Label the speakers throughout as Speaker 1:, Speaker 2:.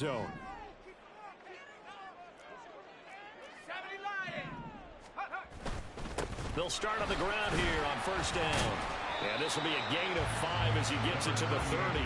Speaker 1: zone. They'll start on the ground here on first down. And this will be a gain of 5 as he gets it to the 30.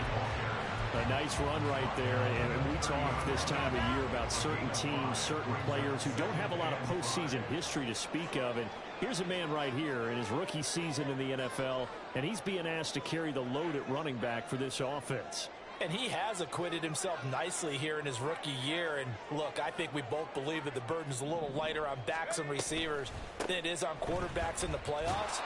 Speaker 1: A nice run right there. And we talk this time of year about certain teams, certain players who don't have a lot of postseason history to speak of. And here's a man right here in his rookie season in the NFL, and he's being asked to carry the load at running back for this offense.
Speaker 2: And he has acquitted himself nicely here in his rookie year. And look, I think we both believe that the burden's a little lighter on backs and receivers than it is on quarterbacks in the playoffs.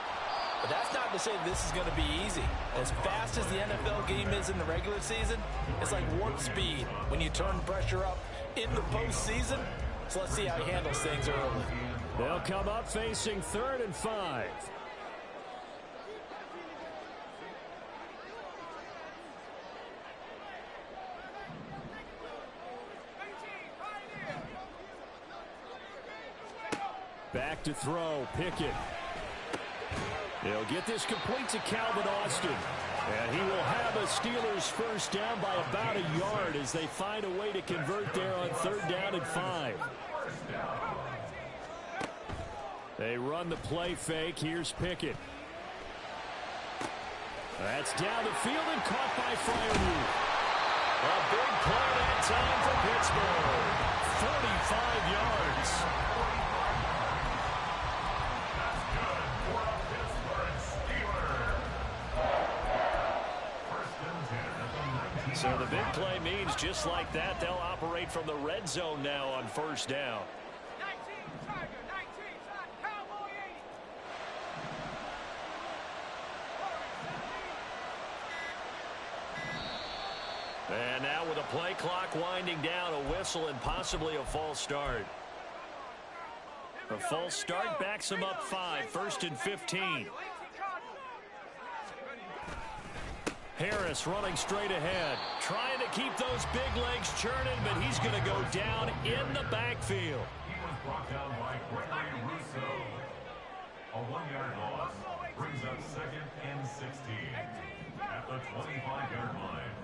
Speaker 2: But that's not to say that this is going to be easy. As fast as the NFL game is in the regular season, it's like warp speed when you turn pressure up in the postseason. So let's see how he handles things early.
Speaker 1: They'll come up facing 3rd and 5. Back to throw, Pickett. He'll get this complete to Calvin Austin. And he will have a Steelers first down by about a yard as they find a way to convert there on 3rd down and 5. They run the play fake. Here's Pickett. That's down the field and caught by Freiermuth. A big play that time for Pittsburgh. 45 yards. So the big play means just like that, they'll operate from the red zone now on first down. And now with a play clock winding down, a whistle and possibly a false start. A false start backs him up 5, 1st and 15. Harris running straight ahead, trying to keep those big legs churning, but he's going to go down in the backfield.
Speaker 3: He was brought down by Gregory Rousseau. A 1-yard loss brings up 2nd and 16 at the 25-yard line.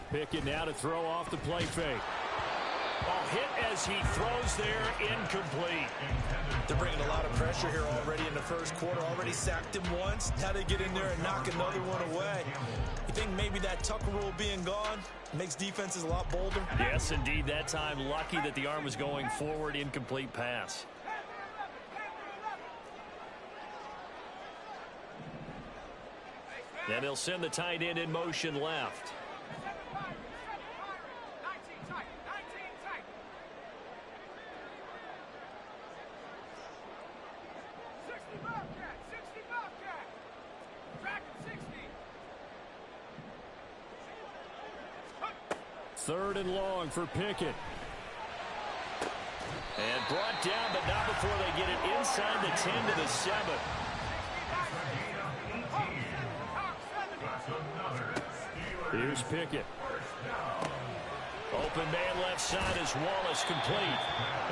Speaker 1: Pickett now to throw off the play fake. Hit as he throws there, incomplete.
Speaker 2: They're bringing a lot of pressure here already in the first quarter. Already sacked him once. Now they get in there and knock another one away. You think maybe that Tucker rule being gone makes defenses a lot bolder?
Speaker 1: Yes, indeed. That time, lucky that the arm was going forward, incomplete pass. And they'll send the tight end in motion left. Third and long for Pickett. And brought down, but not before they get it inside the 10 to the 7. Here's Pickett. Open man left side is Wallace, complete.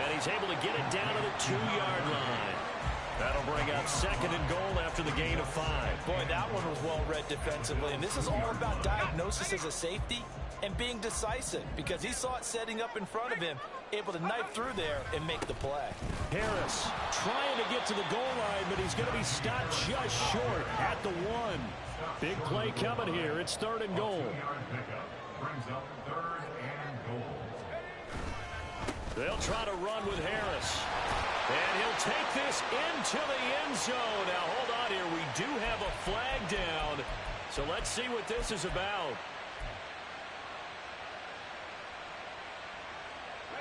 Speaker 1: And he's able to get it down to the 2-yard line. That'll bring up 2nd and goal after the gain of 5.
Speaker 2: Boy, that one was well read defensively. And this is all about diagnosis as a safety and being decisive, because he saw it setting up in front of him, able to knife through there and make the play.
Speaker 1: Harris trying to get to the goal line, but he's going to be stopped just short at the 1. Big play coming here. It's 3rd and goal.
Speaker 3: Brings up 3rd and goal.
Speaker 1: They'll try to run with Harris. And he'll take this into the end zone. Now, hold on here. We do have a flag down. So let's see what this is about.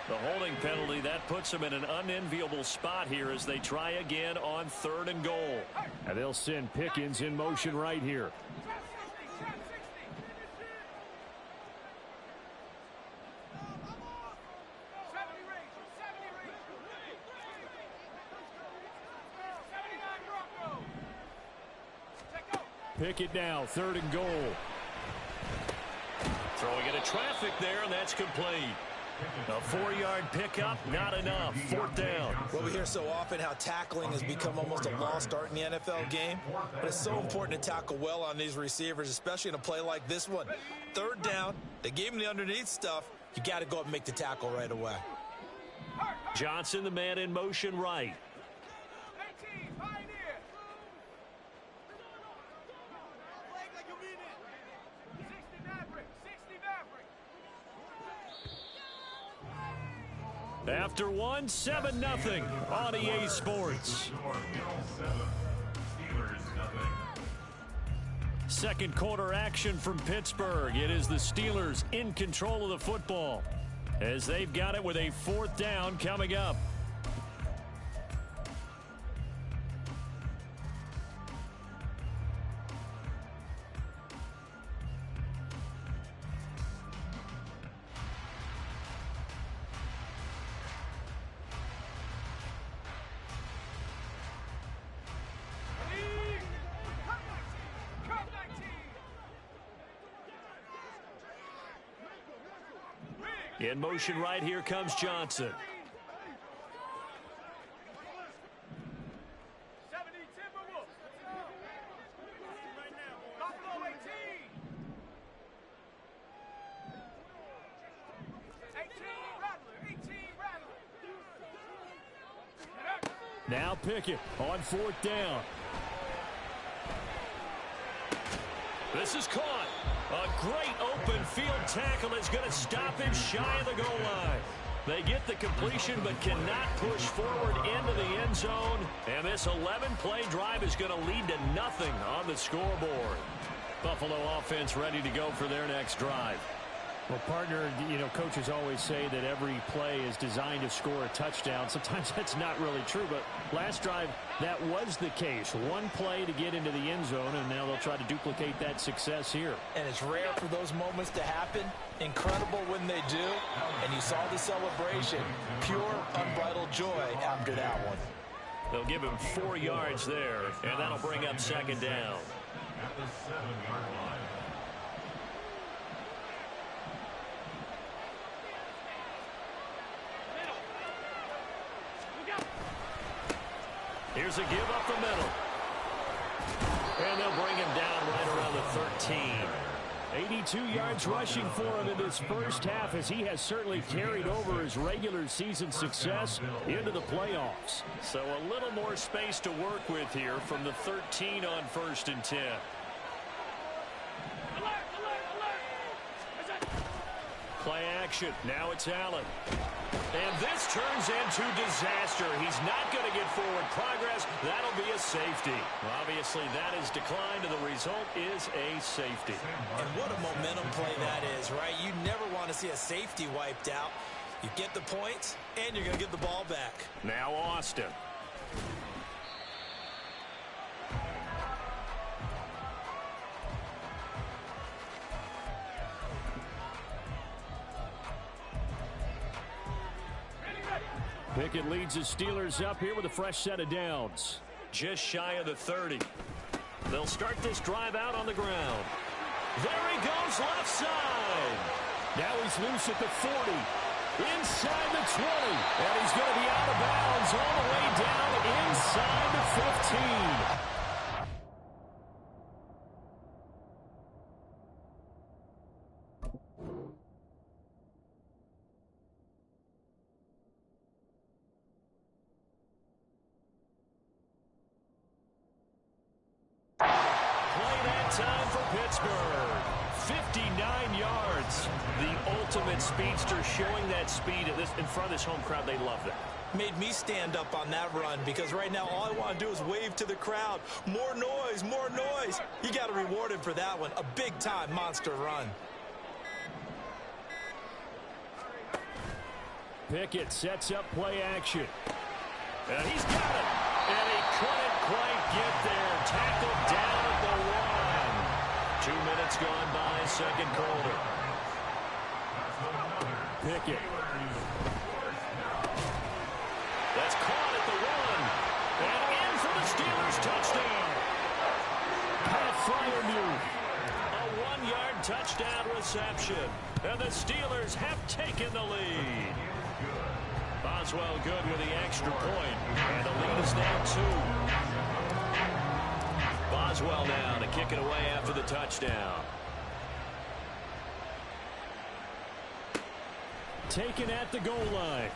Speaker 1: The holding penalty, that puts them in an unenviable spot here as they try again on 3rd and goal. And they'll send Pickens in motion right here. Pickett now, 3rd and goal. Throwing into traffic there, and that's complete. A 4-yard pickup, not enough. 4th down.
Speaker 2: Well, we hear so often how tackling has become almost a lost art in the NFL game, but it's so important to tackle well on these receivers, especially in a play like this one. 3rd down, they gave him the underneath stuff. You got to go up and make the tackle right away.
Speaker 1: Johnson, the man in motion right. After 1, 7-0 on EA Sports. Second quarter action from Pittsburgh. It is the Steelers in control of the football as they've got it with a 4th down coming up. In motion right, here comes Johnson. Now Pickett on 4th down. This is caught. A great open field tackle is going to stop him shy of the goal line. They get the completion but cannot push forward into the end zone. And this 11-play drive is going to lead to nothing on the scoreboard. Buffalo offense ready to go for their next drive. Well, partner, you know, coaches always say that every play is designed to score a touchdown. Sometimes that's not really true, but last drive, that was the case. One play to get into the end zone, and now they'll try to duplicate that success here.
Speaker 2: And it's rare for those moments to happen. Incredible when they do. And you saw the celebration. Pure, unbridled joy after that one.
Speaker 1: They'll give him 4 yards there, and that'll bring up 2nd down.
Speaker 3: At the 7-yard line.
Speaker 1: Here's a give up the middle. And they'll bring him down right around the 13. 82 yards rushing for him in this first half as he has certainly carried over his regular season success into the playoffs. So a little more space to work with here from the 13 on 1st and 10. Play action. Now it's Allen. And this turns into disaster. He's not going to get forward progress. That'll be a safety. Obviously, that is declined, and the result is a safety.
Speaker 2: And what a momentum play that is, right? You never want to see a safety wiped out. You get the points, and you're going to get the ball back.
Speaker 1: Now Austin. Pickett leads the Steelers up here with a fresh set of downs. Just shy of the 30. They'll start this drive out on the ground. There he goes left side. Now he's loose at the 40. Inside the 20. And he's going to be out of bounds all the way down inside the 15. Time for Pittsburgh. 59 yards. The ultimate speedster, showing that speed in front of this home crowd. They love that.
Speaker 2: Made me stand up on that run because right now all I want to do is wave to the crowd. More noise, more noise. You got to reward him for that one. A big-time monster run.
Speaker 1: Pickett sets up play action. And he's got it. And he couldn't quite get there. Tackled down at the 1. 2 minutes gone by, second quarter. Pickett. That's caught at the 1. And in for the Steelers touchdown. Pat Fryer move. A 1-yard touchdown reception. And the Steelers have taken the lead. Boswell good with the extra point. And the lead is now 2. Boswell now to kick it away after the touchdown. Taken at the goal line.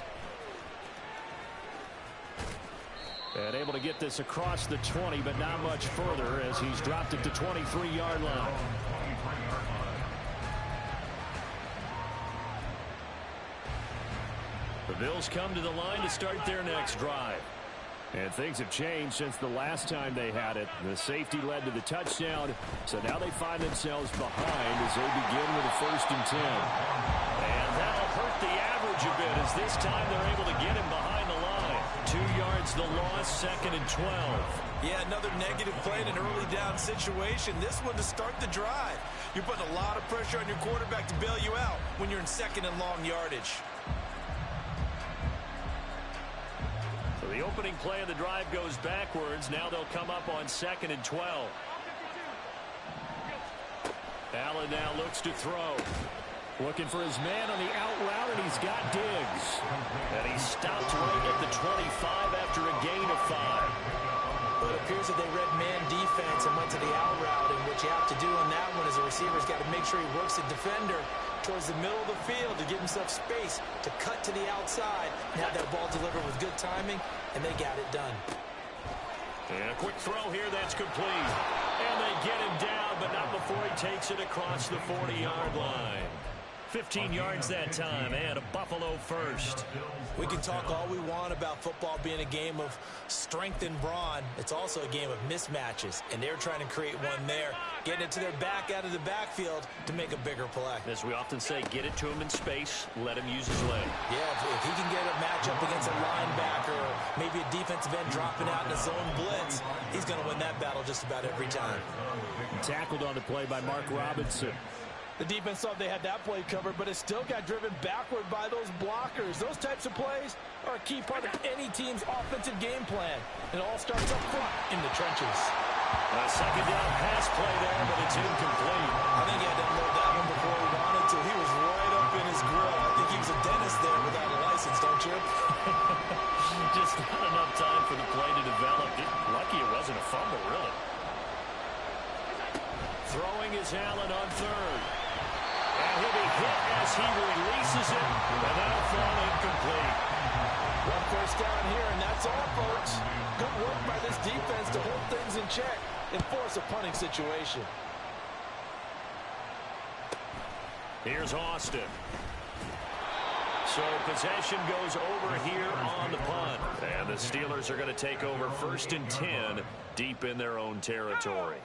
Speaker 1: And able to get this across the 20, but not much further as he's dropped it to 23-yard line. The Bills come to the line to start their next drive. And things have changed since the last time they had it. The safety led to the touchdown, so now they find themselves behind as they begin with a 1st and 10. And that'll hurt the average a bit as this time they're able to get him behind the line. 2 yards the loss, 2nd and 12.
Speaker 2: Yeah, another negative play in an early down situation. This one to start the drive. You're putting a lot of pressure on your quarterback to bail you out when you're in 2nd and long yardage.
Speaker 1: So the opening play of the drive goes backwards. Now they'll come up on 2nd and 12. Allen now looks to throw. Looking for his man on the out route, and he's got Diggs. And he stopped right at the 25 after a gain of 5.
Speaker 2: Well, it appears that they read man defense and went to the out route, and what you have to do on that one is the receiver's got to make sure he works the defender towards the middle of the field to give himself space to cut to the outside and have that ball delivered with good timing, and they got it done.
Speaker 1: And a quick throw here, that's complete. And they get him down, but not before he takes it across the 40-yard line. 15 yards that time, and a Buffalo first.
Speaker 2: We can talk all we want about football being a game of strength and brawn. It's also a game of mismatches, and they're trying to create one there, getting it to their back out of the backfield to make a bigger play.
Speaker 1: As we often say, get it to him in space, let him use his leg.
Speaker 2: Yeah, if he can get a matchup against a linebacker or maybe a defensive end dropping out in a zone blitz, he's going to win that battle just about every time.
Speaker 1: Tackled on the play by Mark Robinson.
Speaker 4: The defense thought they had that play covered, but it still got driven backward by those blockers. Those types of plays are a key part of any team's offensive game plan. It all starts up front in the trenches.
Speaker 1: A second down pass play there, but it's incomplete.
Speaker 2: I think he had to unload that one before he wanted to. He was right up in his grill. I think he was a dentist there without a license, don't you?
Speaker 1: Just not enough time for the play to develop. Lucky it wasn't a fumble, really. Throwing is Allen on 3rd. And he'll be hit as he releases it, and that'll fall incomplete.
Speaker 4: 1 first down here, and that's all, folks. Good work by this defense to hold things in check and force a punting situation.
Speaker 1: Here's Austin. So possession goes over here on the punt. And the Steelers are going to take over 1st and 10 deep in their own territory.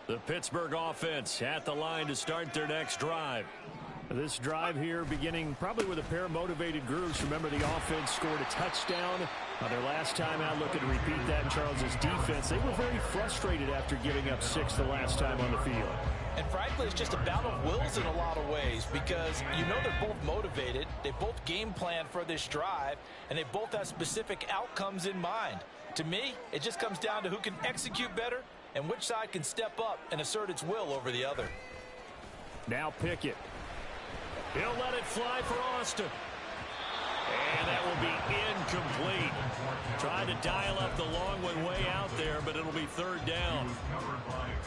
Speaker 1: The Pittsburgh offense at the line to start their next drive. This drive here beginning probably with a pair of motivated groups. Remember, the offense scored a touchdown on their last time out. Looking to repeat that in Charles's defense. They were very frustrated after giving up 6 the last time on the field.
Speaker 4: And frankly, it's just a battle of wills in a lot of ways because you know they're both motivated. They both game plan for this drive, and they both have specific outcomes in mind. To me, it just comes down to who can execute better and which side can step up and assert its will over the other.
Speaker 1: Now Pickett. He'll let it fly for Austin. And that will be incomplete. Tried to dial up the long one way out there, but it'll be 3rd down.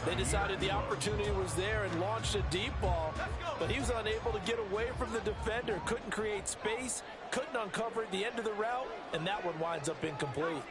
Speaker 4: They decided the opportunity was there and launched a deep ball, but he was unable to get away from the defender. Couldn't create space, couldn't uncover the end of the route, and that one winds up incomplete.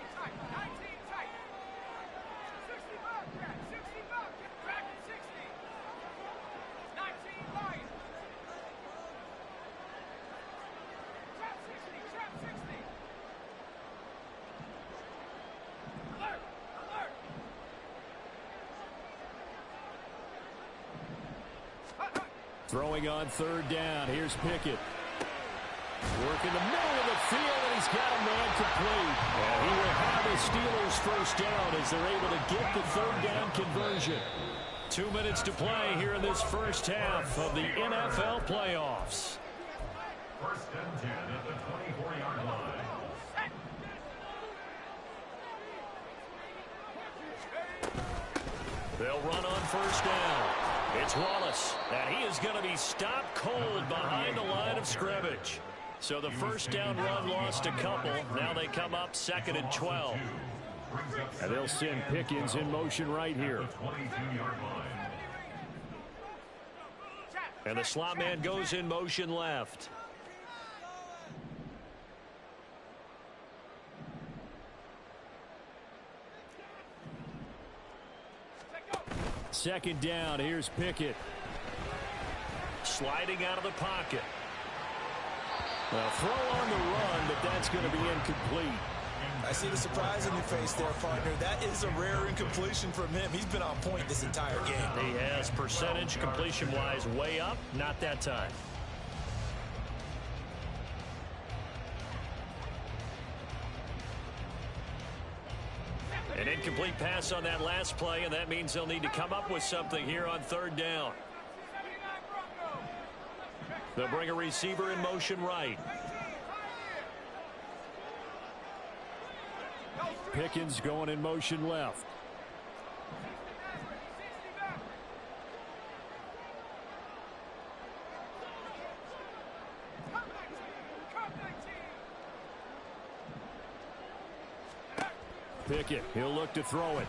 Speaker 1: Throwing on 3rd down. Here's Pickett. Work in the middle of the field, and he's got a man complete. And he will have the Steelers 1st down as they're able to get the 3rd down conversion. 2 minutes to play here in this first half of the NFL playoffs.
Speaker 3: 1st and 10 at the 24-yard line.
Speaker 1: They'll run on 1st down. It's Wallace, and he is going to be stopped cold behind the line of scrimmage. So the first down run lost a couple. Now they come up 2nd and 12. And they'll send Pickens in motion right here. And the slot man goes in motion left. Second down, here's Pickett. Sliding out of the pocket. A throw on the run, but that's going to be incomplete.
Speaker 2: I see the surprise in your face there, partner. That is a rare incompletion from him. He's been on point this entire game.
Speaker 1: He has percentage completion-wise way up, not that time. An incomplete pass on that last play, and that means they'll need to come up with something here on 3rd down. They'll bring a receiver in motion right. Pickens going in motion left. Pickett, he'll look to throw it.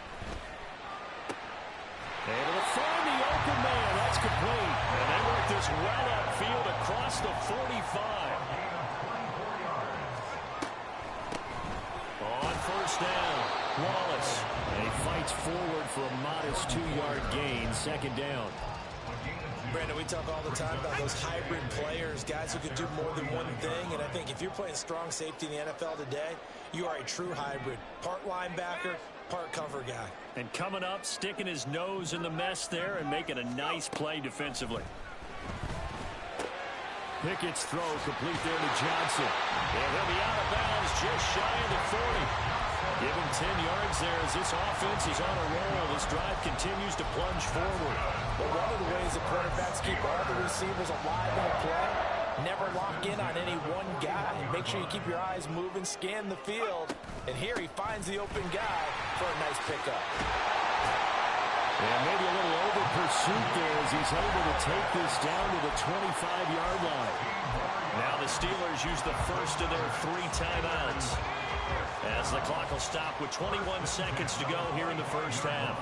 Speaker 1: Able to find the open man. That's complete. And they work this well upfield across the 45. On 1st down, Wallace. And he fights forward for a modest 2-yard gain. 2nd down.
Speaker 2: Brandon, we talk all the time about those hybrid players, guys who can do more than one thing. And I think if you're playing strong safety in the NFL today, you are a true hybrid. Part linebacker, part cover guy.
Speaker 1: And coming up, sticking his nose in the mess there and making a nice play defensively. Pickett's throw complete there to Johnson. And he'll be out of bounds just shy of the 40. Give him 10 yards there as this offense is on a roll. This drive continues to plunge forward.
Speaker 2: But one of the ways that quarterbacks keep all the receivers alive in a play, never lock in on any one guy. Make sure you keep your eyes moving, scan the field. And here he finds the open guy for a nice pickup.
Speaker 1: And maybe a little over pursuit there as he's able to take this down to the 25-yard line. Now the Steelers use the first of their 3 timeouts, as the clock will stop with 21 seconds to go here in the first half.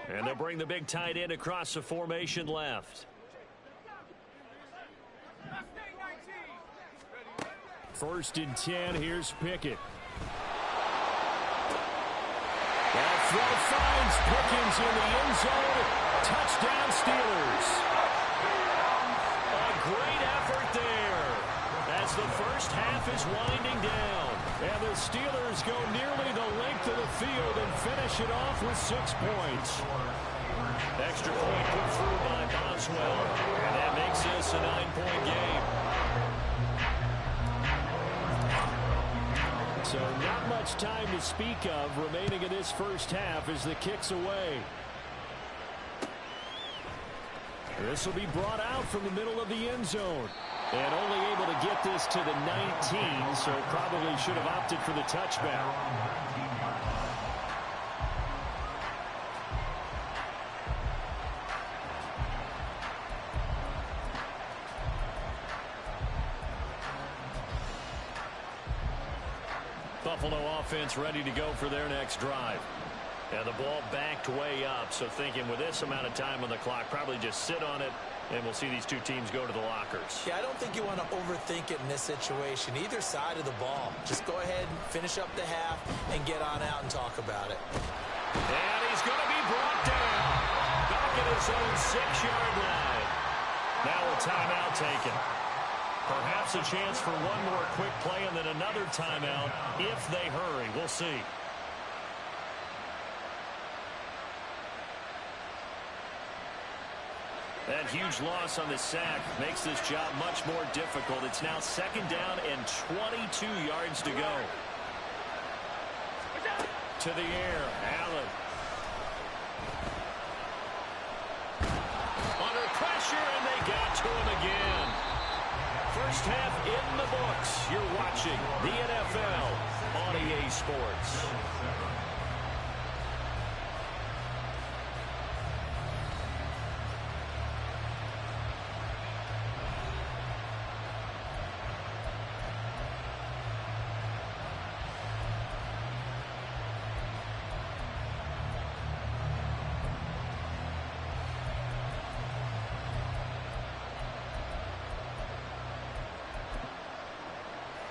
Speaker 1: And they'll bring the big tight end across the formation left. 1st and 10, here's Pickett. That throw finds Pickens in the end zone. Touchdown, Steelers. A great effort there as the first half is winding down. And the Steelers go nearly the length of the field and finish it off with 6 points. Extra point put through by Boswell. And that makes this a 9-point game. So not much time to speak of remaining in this first half as the kick's away. This will be brought out from the middle of the end zone. And only able to get this to the 19, so probably should have opted for the touchback. Buffalo offense ready to go for their next drive. And the ball backed way up, so thinking with this amount of time on the clock, probably just sit on it, and we'll see these two teams go to the lockers.
Speaker 2: Yeah, I don't think you want to overthink it in this situation. Either side of the ball. Just go ahead and finish up the half and get on out and talk about it.
Speaker 1: And he's going to be brought down. Back at his own 6-yard line. Now a timeout taken. Perhaps a chance for one more quick play and then another timeout if they hurry. We'll see. That huge loss on the sack makes this job much more difficult. It's now 2nd down and 22 yards to go. To the air, Allen. Under pressure, and they got to him again. First half in the books. You're watching the NFL on EA Sports.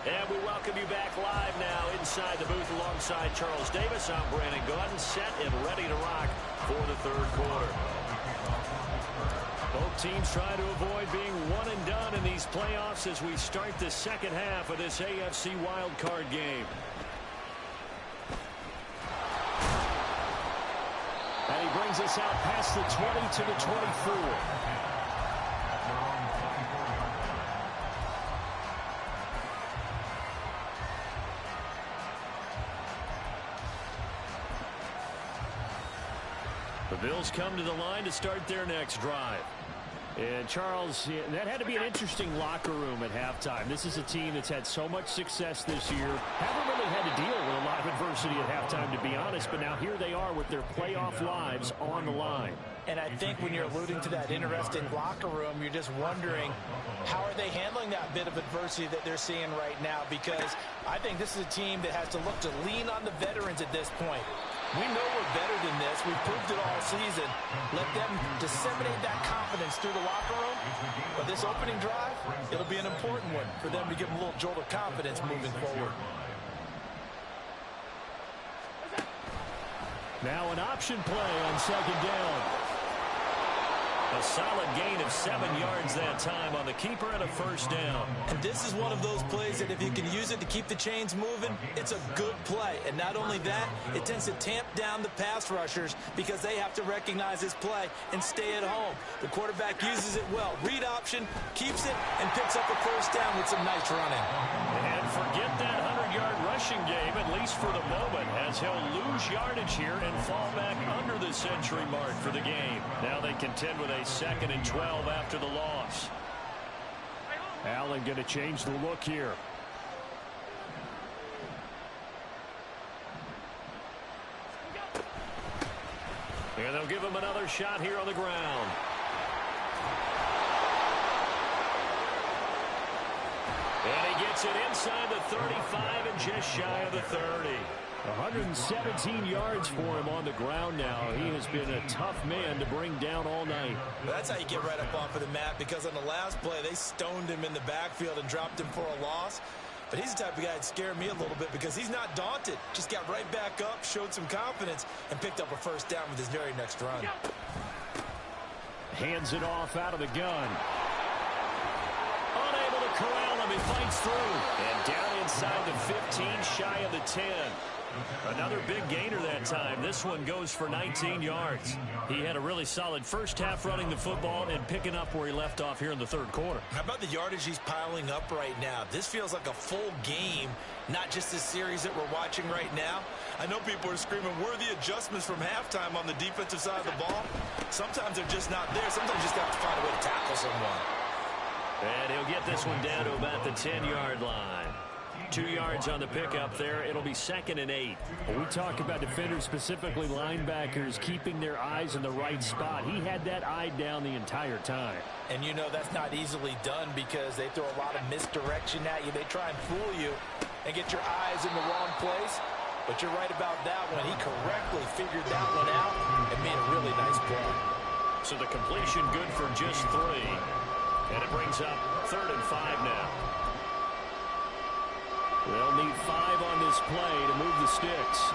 Speaker 1: And we welcome you back live now inside the booth alongside Charles Davis. I'm Brandon Gaudin, set and ready to rock for the third quarter. Both teams trying to avoid being one and done in these playoffs as we start the second half of this AFC wildcard game. And he brings us out past the 20 to the 24. The Bills come to the line to start their next drive. And, Charles, that had to be an interesting locker room at halftime. This is a team that's had so much success this year. Haven't really had to deal with a lot of adversity at halftime, to be honest. But now here they are with their playoff lives on the line.
Speaker 2: And I think when you're alluding to that interesting locker room, you're just wondering how are they handling that bit of adversity that they're seeing right now, because I think this is a team that has to look to lean on the veterans at this point. We know we're better than this. We've proved it all season. Let them disseminate that confidence through the locker room. But this opening drive, it'll be an important one for them to give them a little jolt of confidence moving forward.
Speaker 1: Now an option play on second down. A solid gain of 7 yards that time on the keeper and a first down.
Speaker 2: And this is one of those plays that if you can use it to keep the chains moving, it's a good play. And not only that, it tends to tamp down the pass rushers because they have to recognize this play and stay at home. The quarterback uses it well. Read option, keeps it, and picks up a first down with some nice running.
Speaker 1: And forget that 100-yard rushing game, at least for the moment, as he'll lose yardage here and fall back under the century mark for the game. Now they contend with a 2nd and 12 after the loss. Allen going to change the look here. And they'll give him another shot here on the ground. And he gets it inside the 35 and just shy of the 30. 117 yards for him on the ground now. He has been a tough man to bring down all night.
Speaker 2: That's how you get right up off of the mat, because on the last play, they stoned him in the backfield and dropped him for a loss. But he's the type of guy that scared me a little bit because he's not daunted. Just got right back up, showed some confidence, and picked up a first down with his very next run.
Speaker 1: Hands it off out of the gun. Unable to corral him. He fights through. And down inside the 15, shy of the 10. Another big gainer that time. This one goes for 19 yards. He had a really solid first half running the football and picking up where he left off here in the third quarter.
Speaker 2: How about the yardage he's piling up right now? This feels like a full game, not just the series that we're watching right now. I know people are screaming, where are the adjustments from halftime on the defensive side of the ball? Sometimes they're just not there. Sometimes you just have to find a way to tackle someone.
Speaker 1: And he'll get this one down to about the 10-yard line. 2 yards on the pickup there. It'll be 2nd and 8. When we talk about defenders, specifically linebackers, keeping their eyes in the right spot. He had that eye down the entire time.
Speaker 2: And you know that's not easily done because they throw a lot of misdirection at you. They try and fool you and get your eyes in the wrong place. But you're right about that one. He correctly figured that one out and made a really nice play.
Speaker 1: So the completion good for just 3. And it brings up 3rd and 5 now. They'll need 5 on this play to move the sticks.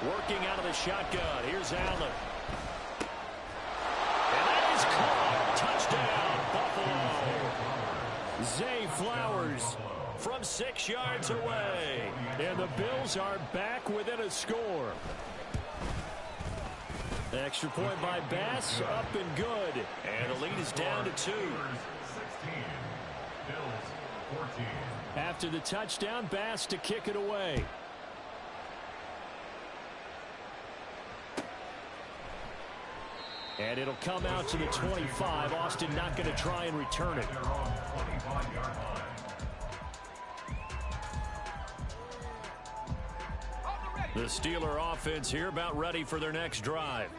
Speaker 1: Working out of the shotgun. Here's Allen. And that is caught. Touchdown, Buffalo. Zay Flowers from 6 yards away. And the Bills are back within a score. Extra point by Bass, up and good. And the lead is down to 2.
Speaker 3: 16, Bills 14.
Speaker 1: After the touchdown, Bass to kick it away. And it'll come out to the 25. Austin not going to try and return it. The Steeler offense here about ready for their next drive.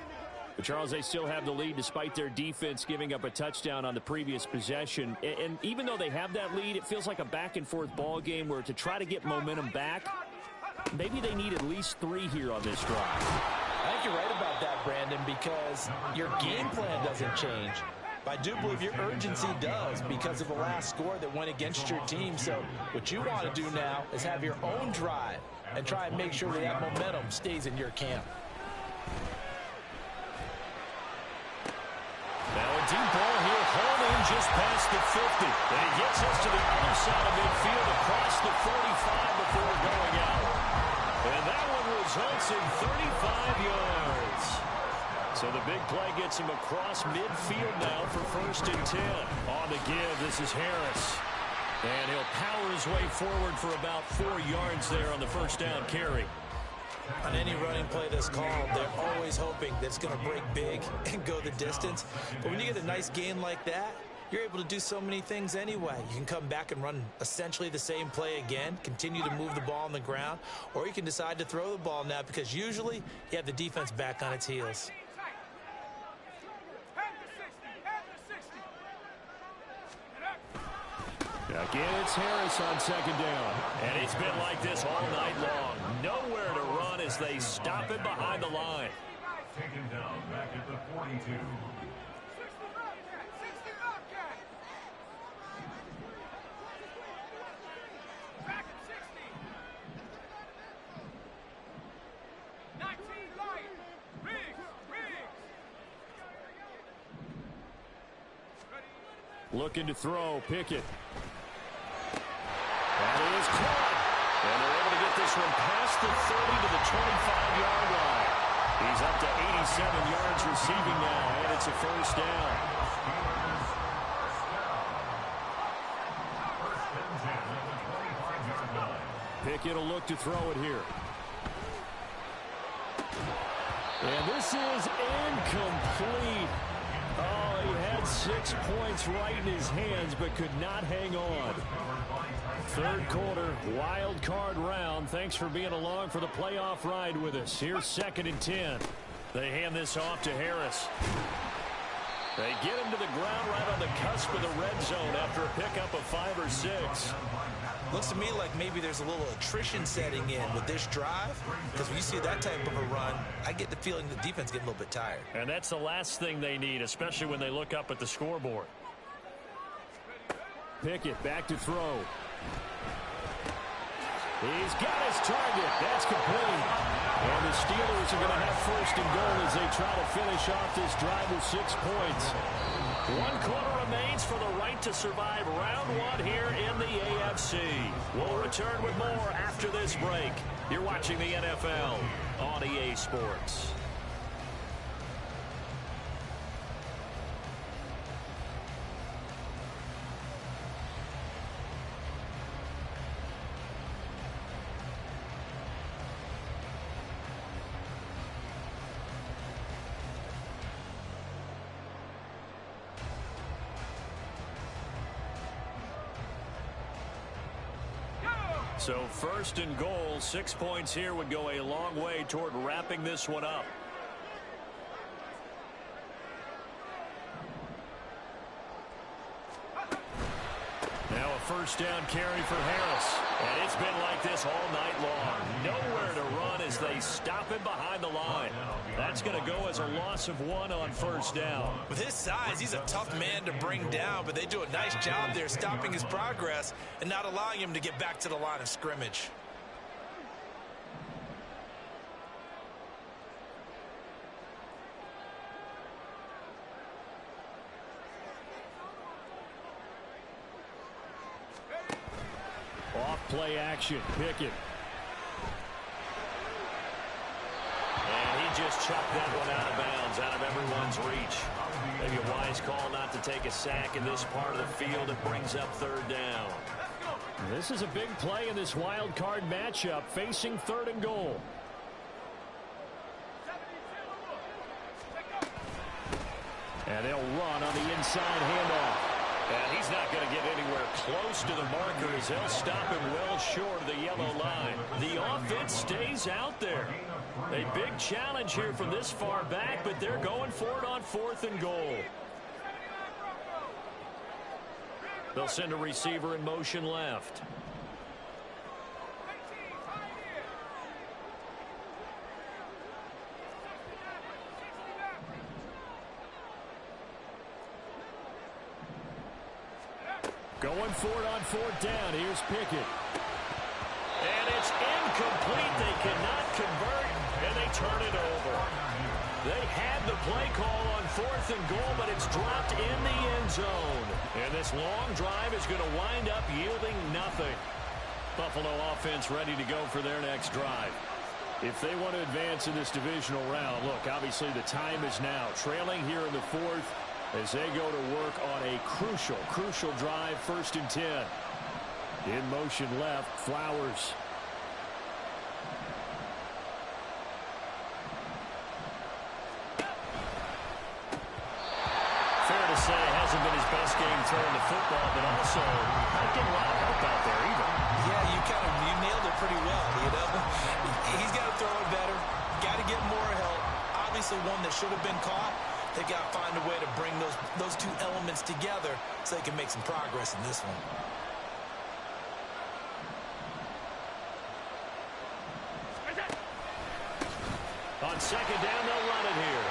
Speaker 1: But Charles, they still have the lead despite their defense giving up a touchdown on the previous possession. And even though they have that lead, it feels like a back-and-forth ball game where to try to get momentum back, maybe they need at least 3 here on this drive.
Speaker 2: I think you're right about that, Brandon, because your game plan doesn't change. But I do believe your urgency does because of the last score that went against your team. So what you want to do now is have your own drive and try and make sure that momentum stays in your camp.
Speaker 1: Now a deep ball here, hauled in just past the 50. And he gets us to the other side of midfield across the 45 before going out. And that one results in 35 yards. So the big play gets him across midfield now for 1st and 10. On the give, this is Harris. And he'll power his way forward for about 4 yards there on the 1st down carry.
Speaker 2: On any running play that's called, they're always hoping that it's going to break big and go the distance. But when you get a nice gain like that, you're able to do so many things anyway. You can come back and run essentially the same play again, continue to move the ball on the ground, or you can decide to throw the ball now because usually you have the defense back on its heels.
Speaker 1: Again, it's Harris on 2nd down. And it's been like this all night long. Nowhere to run as they stop it behind the line.
Speaker 3: Taken down back at the 42.
Speaker 1: Looking to throw, Pickett. And it is caught. And they're able to get this one past the 30 to the 25-yard line. He's up to 87 yards receiving now, and it's a 1st down. Pickett will look to throw it here. And this is incomplete. Oh, he had 6 points right in his hands, but could not hang on. 3rd quarter, wild card round. Thanks for being along for the playoff ride with us. Here's 2nd and 10. They hand this off to Harris. They get him to the ground right on the cusp of the red zone after a pickup of 5 or 6.
Speaker 2: Looks to me like maybe there's a little attrition setting in with this drive, because when you see that type of a run, I get the feeling the defense getting a little bit tired.
Speaker 1: And that's the last thing they need, especially when they look up at the scoreboard. Pickett back to throw. He's got his target. That's complete. And the Steelers are going to have 1st and goal as they try to finish off this drive with 6 points. 1 quarter remains for the right to survive round 1 here in the AFC. We'll return with more after this break. You're watching the NFL on EA Sports. So 1st and goal, 6 points here would go a long way toward wrapping this one up. Now a 1st down carry for Harris. And it's been like this all night long. Nowhere to run as they stop him behind the line. That's going to go as a loss of 1 on 1st down.
Speaker 2: With his size, he's a tough man to bring down, but they do a nice job there stopping his progress and not allowing him to get back to the line of scrimmage.
Speaker 1: Off play action, Pickett. And he just chucked that one out of bounds, out of everyone's reach. Maybe a wise call not to take a sack in this part of the field. It brings up 3rd down. This is a big play in this wild card matchup, facing 3rd and goal. And they'll run on the inside handoff. And he's not going to get anywhere close to the marker as they'll stop him well short of the yellow line. The offense stays out there. A big challenge here from this far back, but they're going for it on 4th and goal. They'll send a receiver in motion left. Going for it on 4th down. Here's Pickett. And it's incomplete. They cannot convert, and they turn it over. They had the play call on 4th and goal, but it's dropped in the end zone. And this long drive is going to wind up yielding nothing. Buffalo offense ready to go for their next drive. If they want to advance in this divisional round, look, obviously the time is now. Trailing here in the 4th as they go to work on a crucial drive, 1st and 10. In motion left, Flowers. Fair to say, hasn't been his best game throwing the football, but also not getting a lot of help out there either.
Speaker 2: Yeah, you nailed it pretty well, you know. He's got to throw it better, got to get more help. Obviously one that should have been caught. They got to find a way to bring those two elements together so they can make some progress in this one.
Speaker 1: On 2nd down, they'll run it here.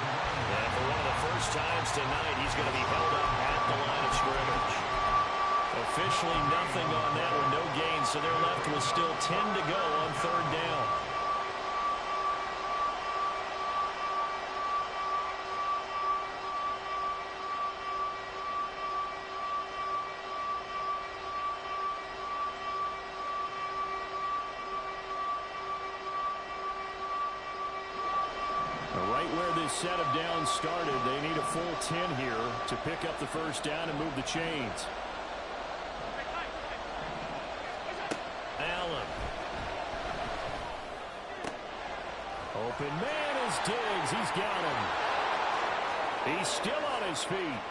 Speaker 1: And for one of the first times tonight, he's going to be held up at the line of scrimmage. Officially nothing on that one, no gain, so they're left with still 10 to go on 3rd down. Right where this set of downs started, they need a full 10 here to pick up the 1st down and move the chains. Allen. Open man is Diggs. He's got him. He's still on his feet.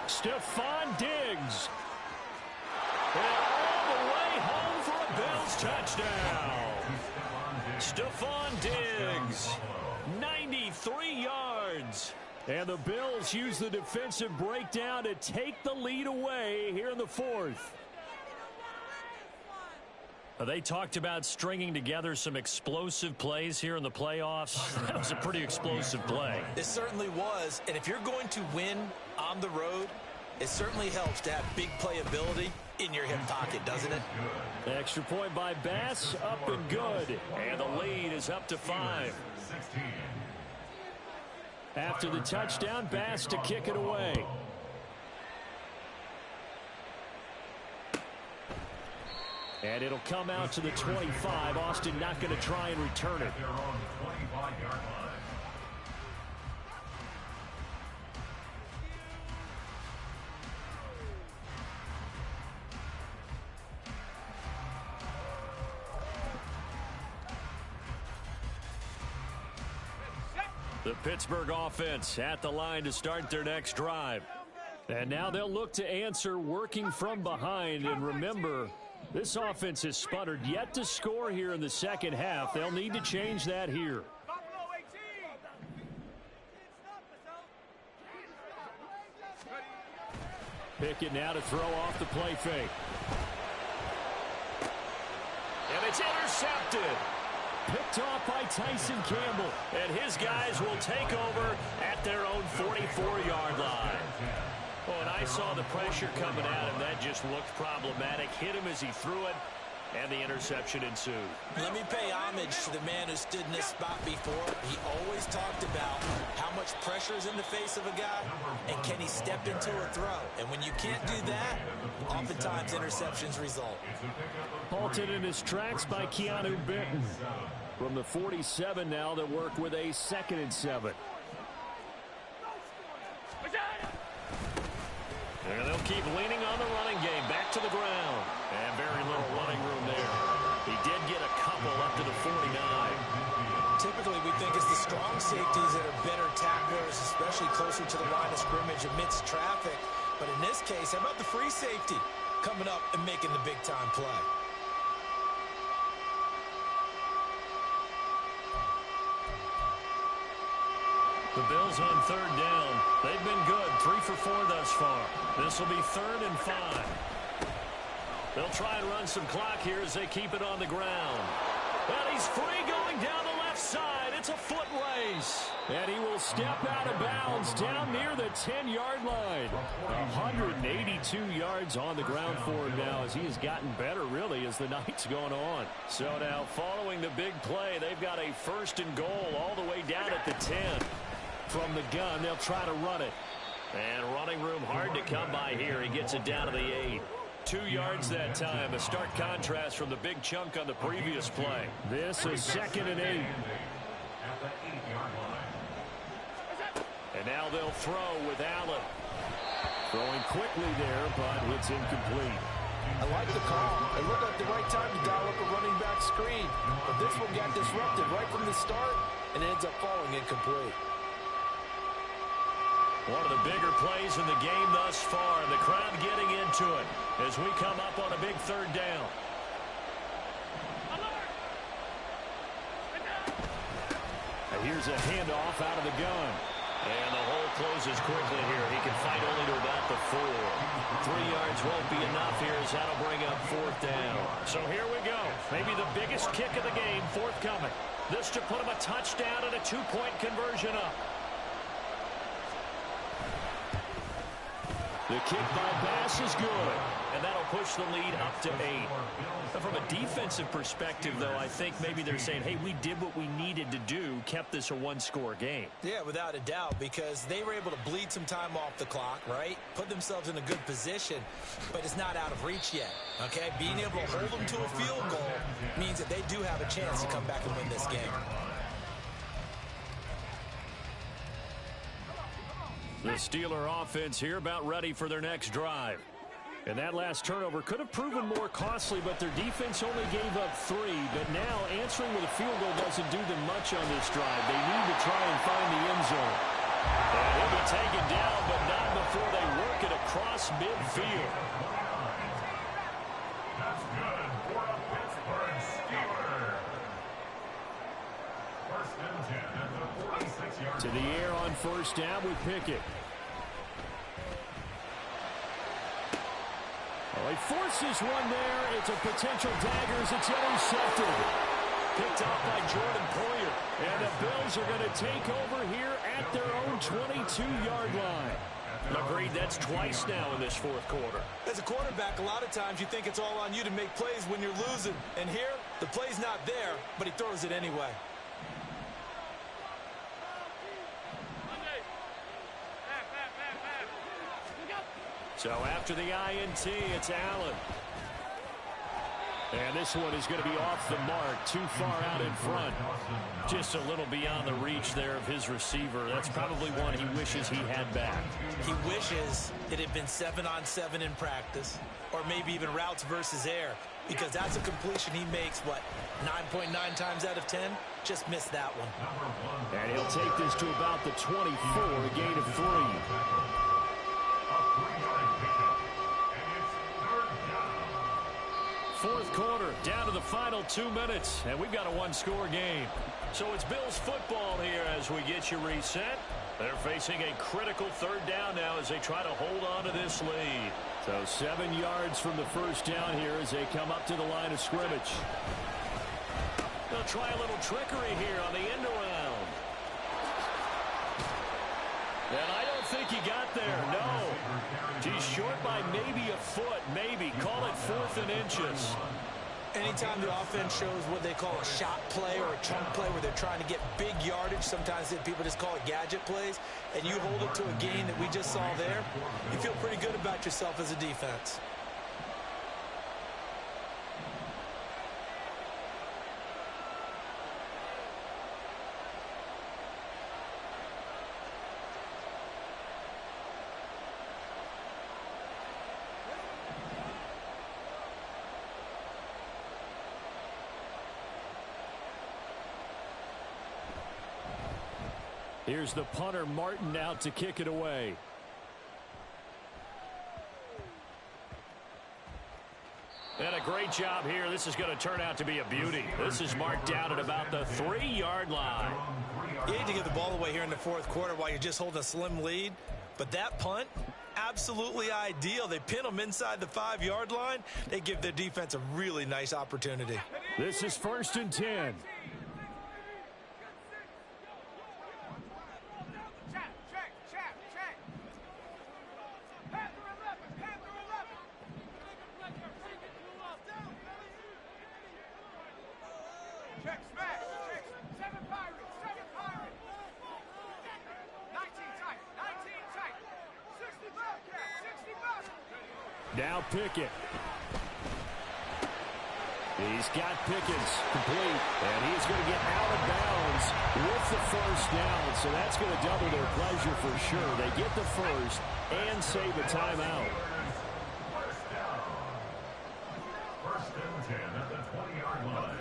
Speaker 1: Stephon Diggs. And all the way home for a Bills touchdown. Stephon Diggs. 93 yards. And the Bills use the defensive breakdown to take the lead away here in the 4th. They talked about stringing together some explosive plays here in the playoffs. That was a pretty explosive play.
Speaker 2: It certainly was. And if you're going to win on the road, it certainly helps to have big playability in your hip pocket, doesn't it?
Speaker 1: Extra point by Bass, up and good. And the lead is up to 5. After the touchdown, Bass to kick it away. And it'll come out to the 25. Austin not going to try and return it. The Pittsburgh offense at the line to start their next drive. And now they'll look to answer working from behind. And remember, this offense has sputtered yet to score here in the 2nd half. They'll need to change that here. Pickett now to throw off the play fake. And it's intercepted. Picked off by Tyson Campbell. And his guys will take over at their own 44-yard line. Oh, and I saw the pressure coming at him. That just looked problematic. Hit him as he threw it, and the interception ensued. Let me pay homage to the man who stood in this spot before. He always talked about how much pressure is in the face of a guy, and can he step into a throw. And when you can't do that, oftentimes interceptions result. Halted in his tracks by Keanu Benton. From the 47 now, they'll work with a 2nd and 7. And they'll keep leaning on the running game. Back to the ground. And very little football up to the 49.
Speaker 2: Typically, we think it's the strong safeties that are better tacklers, especially closer to the line of scrimmage amidst traffic. But in this case, how about the free safety coming up and making the big-time play?
Speaker 1: The Bills on third down. They've been good, 3 for 4 thus far. This will be 3rd and 5. They'll try and run some clock here as they keep it on the ground. And he's free going down the left side. It's a foot race. And he will step out of bounds down near the 10-yard line. 182 yards on the ground for him now as he has gotten better, really, as the night's going on. So now, following the big play, they've got a 1st and goal all the way down at the 10. From the gun, they'll try to run it. And running room hard to come by here. He gets it down to the 8. 2 yards that time. A stark contrast from the big chunk on the previous play. This is 2nd and 8. And now they'll throw with Allen. Throwing quickly there, but it's incomplete.
Speaker 2: I like the call. It looked like the right time to dial up a running back screen. But this one got disrupted right from the start, and it ends up falling incomplete.
Speaker 1: One of the bigger plays in the game thus far. The crowd getting into it as we come up on a big 3rd down. And here's a handoff out of the gun. And the hole closes quickly here. He can fight only to about the 4. 3 yards won't be enough here as that'll bring up 4th down. So here we go. Maybe the biggest kick of the game forthcoming. This to put him a touchdown and a 2-point conversion up. The kick by Bass is good, and that'll push the lead up to 8. Now, from a defensive perspective, though, I think maybe they're saying, hey, we did what we needed to do, kept this a 1-score game.
Speaker 2: Yeah, without a doubt, because they were able to bleed some time off the clock, right? Put themselves in a good position, but it's not out of reach yet, okay? Being able to hold them to a field goal means that they do have a chance to come back and win this game.
Speaker 1: The Steeler offense here about ready for their next drive. And that last turnover could have proven more costly, but their defense only gave up 3. But now answering with a field goal doesn't do them much on this drive. They need to try and find the end zone. And he'll be taken down, but not before they work it across midfield.
Speaker 3: That's good for a Pittsburgh Steeler. 1st and 10 at the 46-yard.
Speaker 1: To the air on 1st down with Pickett. Well, he forces one there. It's a potential dagger as it's intercepted. Picked off by Jordan Poyer. And the Bills are going to take over here at their own 22-yard line. Agreed, that's twice now in this 4th quarter.
Speaker 2: As a quarterback, a lot of times you think it's all on you to make plays when you're losing. And here, the play's not there, but he throws it anyway.
Speaker 1: So after the INT, it's Allen. And this one is going to be off the mark, too far out in front. Just a little beyond the reach there of his receiver. That's probably one he wishes he had back.
Speaker 2: He wishes it had been 7-on-7 in practice, or maybe even routes versus air, because that's a completion he makes, what, 9.9 times out of 10? Just missed that one.
Speaker 1: And he'll take this to about the 24, a gain of 3. Fourth quarter, down to the final 2 minutes, and we've got a 1-score game. So it's Bills football here as we get you reset. They're facing a critical 3rd down now as they try to hold on to this lead. So 7 yards from the 1st down here as they come up to the line of scrimmage. They'll try a little trickery here on the end around. And I don't think he got there, no. He's short by maybe a foot, maybe. Call it 4th and inches.
Speaker 2: Anytime the offense shows what they call a shot play or a chunk play where they're trying to get big yardage, sometimes people just call it gadget plays, and you hold it to a gain that we just saw there, you feel pretty good about yourself as a defense.
Speaker 1: Here's the punter, Martin, out to kick it away. And a great job here. This is going to turn out to be a beauty. This is marked down at about the 3-yard line.
Speaker 2: You hate to give the ball away here in the fourth quarter while you're just holding a slim lead. But that punt, absolutely ideal. They pin them inside the 5-yard line. They give their defense a really nice opportunity.
Speaker 1: This is 1st and 10. Now Pickett. He's got Pickens complete, and he's going to get out of bounds with the first down, so that's going to double their pleasure for sure. They get the first and save a timeout.
Speaker 3: First and 10 at the 20-yard line.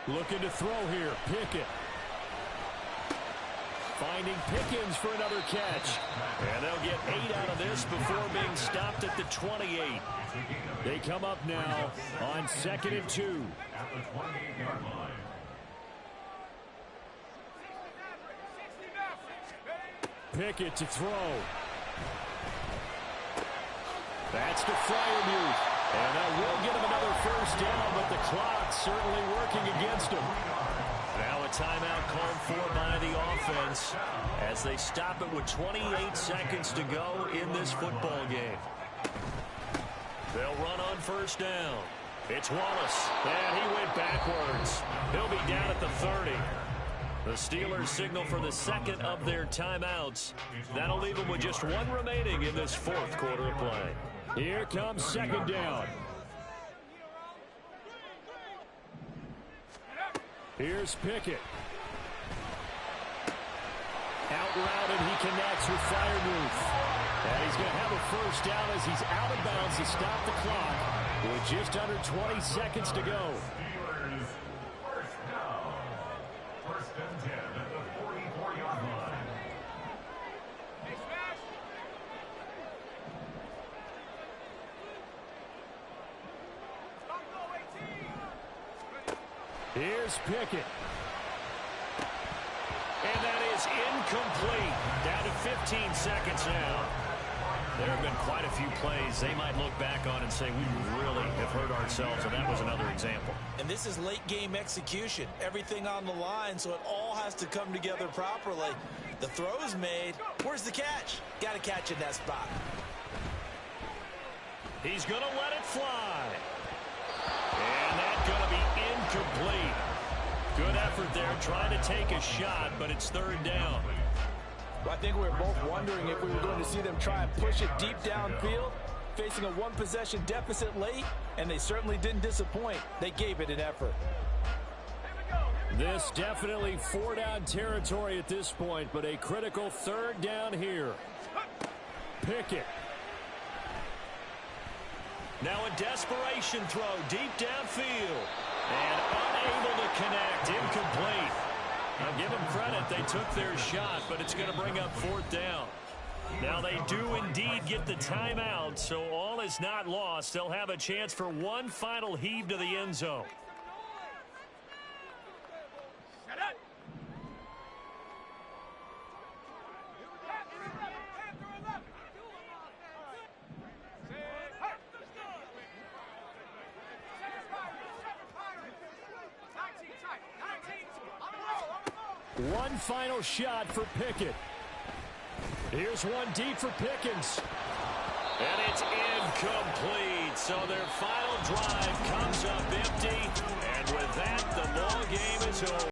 Speaker 1: Looking to throw here, Pickett. Finding Pickens for another catch. And they'll get 8 out of this before being stopped at the 28. They come up now on 2nd and 2.
Speaker 3: At the 28-yard line.
Speaker 1: Pickett to throw. That's to Freiermuth. And that will get him another first down, but the clock certainly working against him. Now a timeout called for by the offense as they stop it with 28 seconds to go in this football game. They'll run on first down. It's Wallace. And he went backwards. He'll be down at the 30. The Steelers signal for the second of their timeouts. That'll leave them with just one remaining in this fourth quarter of play. Here comes second down. Here's Pickett. Out route, and he connects with Freiermuth. And he's going to have a first down as he's out of bounds to stop the clock with just under 20 seconds to go.
Speaker 3: Steelers first down. First and 10 at the 44-yard line.
Speaker 1: Here's Pickett. And that is incomplete. Down to 15 seconds now. There have been quite a few plays they might look back on and say, we really have hurt ourselves, and that was another example.
Speaker 2: And this is late game execution. Everything on the line, so it all has to come together properly. The throw's made. Where's the catch? Got to catch in that spot.
Speaker 1: He's going to let it fly. And that's going to be incomplete. Good effort there, trying to take a shot, but it's third down.
Speaker 2: Well, I think we were both wondering if we were going to see them try and push it deep downfield, facing a one-possession deficit late, and they certainly didn't disappoint. They gave it an effort.
Speaker 1: This definitely four-down territory at this point, but a critical third down here. Pickett. Now a desperation throw deep downfield. And unable to connect, incomplete. Now give them credit, they took their shot, but it's going to bring up fourth down. Now they do indeed get the timeout, so all is not lost. They'll have a chance for one final heave to the end zone. One final shot for Pickett. Here's one deep for Pickens. And it's incomplete. So their final drive comes up empty. And with that, the ball game is over.